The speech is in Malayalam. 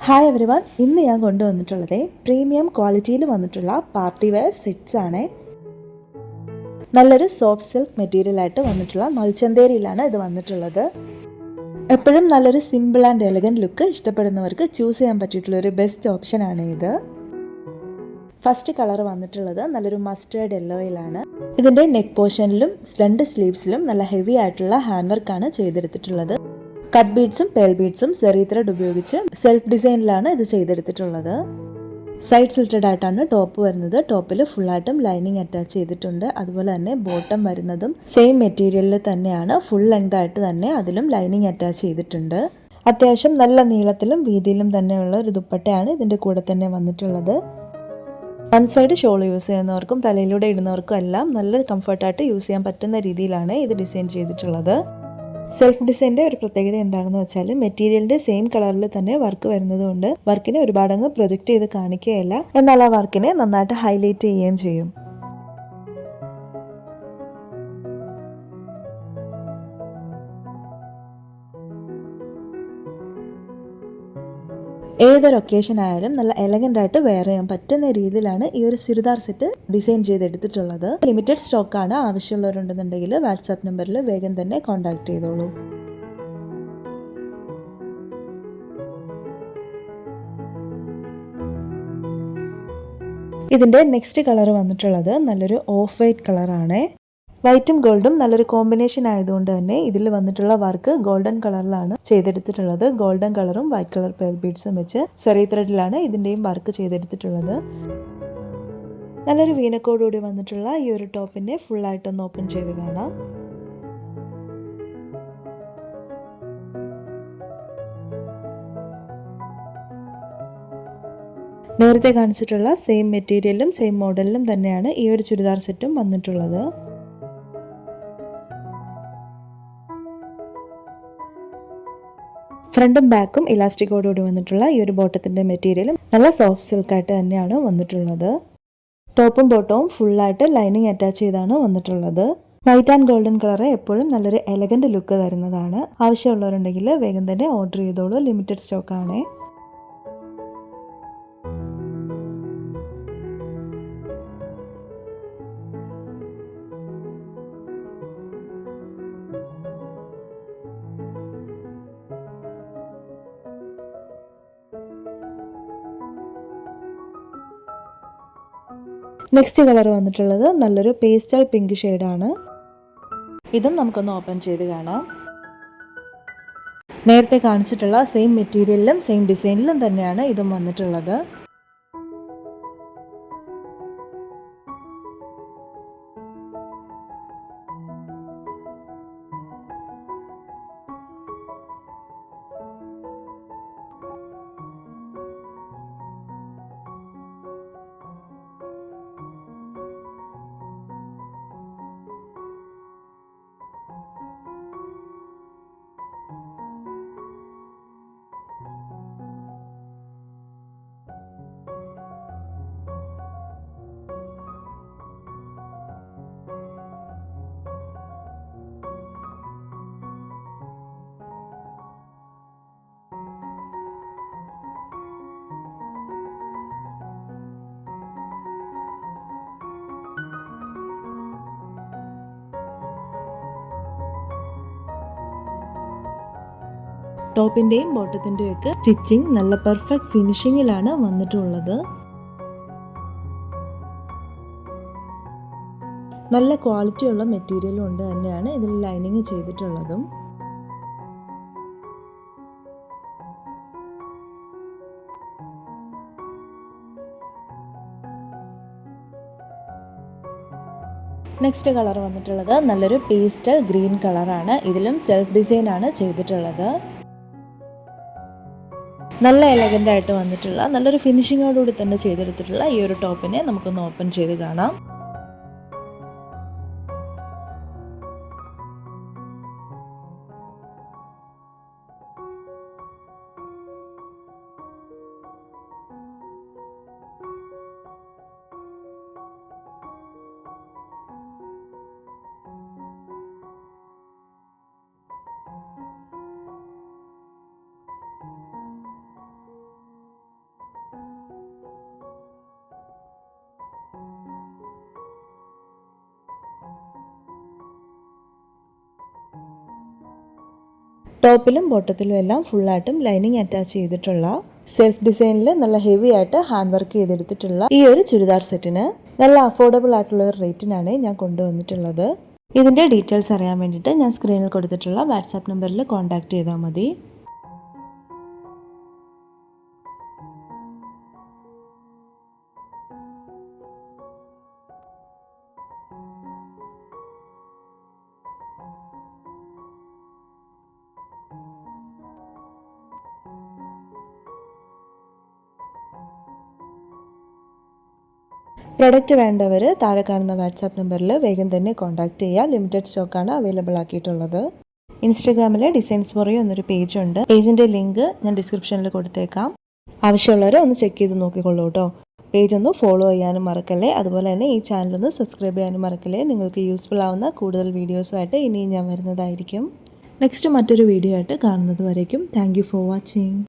ഹായ് എവരി വൺ, ഇന്ന് ഞാൻ കൊണ്ടുവന്നിട്ടുള്ളത് പ്രീമിയം ക്വാളിറ്റിയിൽ വന്നിട്ടുള്ള പാർട്ടി വെയർ സെറ്റ്സ് ആണ്. നല്ലൊരു സോഫ്റ്റ് സിൽക്ക് മെറ്റീരിയൽ ആയിട്ട് വന്നിട്ടുള്ള നൊൽച്ചന്തേരിയിലാണ് ഇത് വന്നിട്ടുള്ളത്. എപ്പോഴും നല്ലൊരു സിമ്പിൾ ആൻഡ് എലഗൻറ്റ് ലുക്ക് ഇഷ്ടപ്പെടുന്നവർക്ക് ചൂസ് ചെയ്യാൻ പറ്റിയിട്ടുള്ള ഒരു ബെസ്റ്റ് ഓപ്ഷൻ ആണ് ഇത്. ഫസ്റ്റ് കളർ വന്നിട്ടുള്ളത് നല്ലൊരു മസ്റ്റേർഡ് യെല്ലോയിലാണ്. ഇതിൻ്റെ നെക്ക് പോർഷനിലും രണ്ട് സ്ലീവ്സിലും നല്ല ഹെവി ആയിട്ടുള്ള ഹാൻഡ് വർക്കാണ് ചെയ്തെടുത്തിട്ടുള്ളത്. കട്ട് ബീഡ്സും പേൾ ബീഡ്സും സെറി ത്രെഡ് ഉപയോഗിച്ച് സെൽഫ് ഡിസൈനിലാണ് ഇത് ചെയ്തെടുത്തിട്ടുള്ളത്. സൈഡ് സിൽറ്റഡ് ആയിട്ടാണ് ടോപ്പ് വരുന്നത്. ടോപ്പിൽ ഫുള്ളായിട്ടും ലൈനിങ് അറ്റാച്ച് ചെയ്തിട്ടുണ്ട്. അതുപോലെ തന്നെ ബോട്ടം വരുന്നതും സെയിം മെറ്റീരിയലിൽ തന്നെയാണ്. ഫുൾ ലെങ്ത് ആയിട്ട് തന്നെ അതിലും ലൈനിങ് അറ്റാച്ച് ചെയ്തിട്ടുണ്ട്. അത്യാവശ്യം നല്ല നീളത്തിലും വീതിയിലും തന്നെയുള്ള ഒരു ദുപ്പട്ടയാണ് ഇതിൻ്റെ കൂടെ തന്നെ വന്നിട്ടുള്ളത്. വൺ സൈഡ് ഷോൾ യൂസ് ചെയ്യുന്നവർക്കും തലയിലൂടെ ഇടുന്നവർക്കും എല്ലാം നല്ല കംഫർട്ടായിട്ട് യൂസ് ചെയ്യാൻ പറ്റുന്ന രീതിയിലാണ് ഇത് ഡിസൈൻ ചെയ്തിട്ടുള്ളത്. സെൽഫ് ഡിസൈൻ്റെ ഒരു പ്രത്യേകത എന്താണെന്ന് വെച്ചാൽ മെറ്റീരിയലിൻ്റെ സെയിം കളറിൽ തന്നെ വർക്ക് വരുന്നതുകൊണ്ട് വർക്കിനെ ഒരുപാടങ്ങ് പ്രൊജക്റ്റ് ചെയ്ത് കാണിക്കുകയല്ല, എന്നാൽ ആ വർക്കിനെ നന്നായിട്ട് ഹൈലൈറ്റ് ചെയ്യുകയും ചെയ്യും. ഏതൊരു ഒക്കേഷൻ ആയാലും നല്ല എലഗൻ്റ് ആയിട്ട് വെയർ ചെയ്യാൻ പറ്റുന്ന രീതിയിലാണ് ഈ ഒരു ചുരിദാർ സെറ്റ് ഡിസൈൻ ചെയ്തെടുത്തിട്ടുള്ളത്. ലിമിറ്റഡ് സ്റ്റോക്കാണ്. ആവശ്യമുള്ളവരുണ്ടെന്നുണ്ടെങ്കിൽ വാട്സാപ്പ് നമ്പറിൽ വേഗം തന്നെ കോൺടാക്ട് ചെയ്തോളൂ. ഇതിൻ്റെ നെക്സ്റ്റ് കളർ വന്നിട്ടുള്ളത് നല്ലൊരു ഓഫ് വൈറ്റ് കളറാണ്. വൈറ്റും ഗോൾഡും നല്ലൊരു കോമ്പിനേഷൻ ആയതുകൊണ്ട് തന്നെ ഇതിൽ വന്നിട്ടുള്ള വർക്ക് ഗോൾഡൻ കളറിലാണ് ചെയ്തെടുത്തിട്ടുള്ളത്. ഗോൾഡൻ കളറും വൈറ്റ് കളർ പേൾ ബീഡ്സും വെച്ച് സെറി ത്രെഡിലാണ് ഇതിൻ്റെയും വർക്ക് ചെയ്തെടുത്തിട്ടുള്ളത്. നല്ലൊരു വീനക്കോടുകൂടി വന്നിട്ടുള്ള ഈ ഒരു ടോപ്പിനെ ഫുള്ളായിട്ടൊന്ന് ഓപ്പൺ ചെയ്ത് കാണാം. നേരത്തെ കാണിച്ചിട്ടുള്ള സെയിം മെറ്റീരിയലും സെയിം മോഡലിലും തന്നെയാണ് ഈ ഒരു ചുരിദാർ സെറ്റും വന്നിട്ടുള്ളത്. ഫ്രണ്ടും ബാക്കും ഇലാസ്റ്റിക്കോടുകൂടി വന്നിട്ടുള്ള ഈ ഒരു ബോട്ടത്തിൻ്റെ മെറ്റീരിയലും നല്ല സോഫ്റ്റ് സിൽക്കായിട്ട് തന്നെയാണ് വന്നിട്ടുള്ളത്. ടോപ്പും ബോട്ടവും ഫുള്ളായിട്ട് ലൈനിങ് അറ്റാച്ച് ചെയ്താണ് വന്നിട്ടുള്ളത്. വൈറ്റ് ആൻഡ് ഗോൾഡൻ കളർ എപ്പോഴും നല്ലൊരു എലഗൻറ്റ് ലുക്ക് തരുന്നതാണ്. ആവശ്യമുള്ളവരുണ്ടെങ്കിൽ വേഗം തന്നെ ഓർഡർ ചെയ്തോളൂ. ലിമിറ്റഡ് സ്റ്റോക്കാണ്. നെക്സ്റ്റ് കളർ വന്നിട്ടുള്ളത് നല്ലൊരു പേസ്റ്റൽ പിങ്ക് ഷെയ്ഡാണ്. ഇതും നമുക്കൊന്ന് ഓപ്പൺ ചെയ്ത് കാണാം. നേരത്തെ കാണിച്ചിട്ടുള്ള സെയിം മെറ്റീരിയലിലും സെയിം ഡിസൈനിലും തന്നെയാണ് ഇതും വന്നിട്ടുള്ളത്. ടോപ്പിൻ്റെയും ബോട്ടത്തിൻ്റെയും ഒക്കെ സ്റ്റിച്ചിങ് നല്ല പെർഫെക്റ്റ് ഫിനിഷിങ്ങിലാണ് വന്നിട്ടുള്ളത്. നല്ല ക്വാളിറ്റി ഉള്ള മെറ്റീരിയൽ കൊണ്ട് തന്നെയാണ് ഇതിൽ ലൈനിങ് ചെയ്തിട്ടുള്ളതും. നെക്സ്റ്റ് കളർ വന്നിട്ടുള്ളത് നല്ലൊരു പേസ്റ്റൽ ഗ്രീൻ കളറാണ്. ഇതിലും സെൽഫ് ഡിസൈൻ ആണ് ചെയ്തിട്ടുള്ളത്. നല്ല എലഗൻ്റ് ആയിട്ട് വന്നിട്ടുള്ള നല്ലൊരു ഫിനിഷിങ്ങോടുകൂടി തന്നെ ചെയ്തെടുത്തിട്ടുള്ള ഈ ഒരു ടോപ്പിനെ നമുക്കൊന്ന് ഓപ്പൺ ചെയ്ത് കാണാം. ടോപ്പിലും ബോട്ടത്തിലും എല്ലാം ഫുള്ളായിട്ടും ലൈനിങ് അറ്റാച്ച് ചെയ്തിട്ടുള്ള സെൽഫ് ഡിസൈനിൽ നല്ല ഹെവി ആയിട്ട് ഹാൻഡ് വർക്ക് ചെയ്തെടുത്തിട്ടുള്ള ഈ ഒരു ചുരിദാർ സെറ്റിന് നല്ല അഫോർഡബിൾ ആയിട്ടുള്ള ഒരു റേറ്റിനാണ് ഞാൻ കൊണ്ടുവന്നിട്ടുള്ളത്. ഇതിൻ്റെ ഡീറ്റെയിൽസ് അറിയാൻ വേണ്ടിയിട്ട് ഞാൻ സ്ക്രീനിൽ കൊടുത്തിട്ടുള്ള വാട്സാപ്പ് നമ്പറിൽ കോൺടാക്റ്റ് ചെയ്താൽ മതി. പ്രൊഡക്റ്റ് വേണ്ടവർ താഴെ കാണുന്ന വാട്സാപ്പ് നമ്പറിൽ വേഗം തന്നെ കോൺടാക്റ്റ് ചെയ്യുക. ലിമിറ്റഡ് സ്റ്റോക്കാണ് അവൈലബിൾ ആക്കിയിട്ടുള്ളത്. ഇൻസ്റ്റഗ്രാമിലെ ഡിസൈൻസ് ഫോർ യു എന്നൊരു പേജുണ്ട്. പേജിൻ്റെ ലിങ്ക് ഞാൻ ഡിസ്ക്രിപ്ഷനിൽ കൊടുത്തേക്കാം. ആവശ്യമുള്ളവരെ ഒന്ന് ചെക്ക് ചെയ്ത് നോക്കിക്കൊള്ളൂ കേട്ടോ. പേജ് ഒന്ന് ഫോളോ ചെയ്യാനും മറക്കല്ലേ. അതുപോലെ തന്നെ ഈ ചാനലൊന്ന് സബ്സ്ക്രൈബ് ചെയ്യാനും മറക്കല്ലേ. നിങ്ങൾക്ക് യൂസ്ഫുൾ ആവുന്ന കൂടുതൽ വീഡിയോസുമായിട്ട് ഇനിയും ഞാൻ വരുന്നതായിരിക്കും. നെക്സ്റ്റ് മറ്റൊരു വീഡിയോ ആയിട്ട് കാണുന്നത് വരേക്കും താങ്ക് യു ഫോർ വാച്ചിങ്.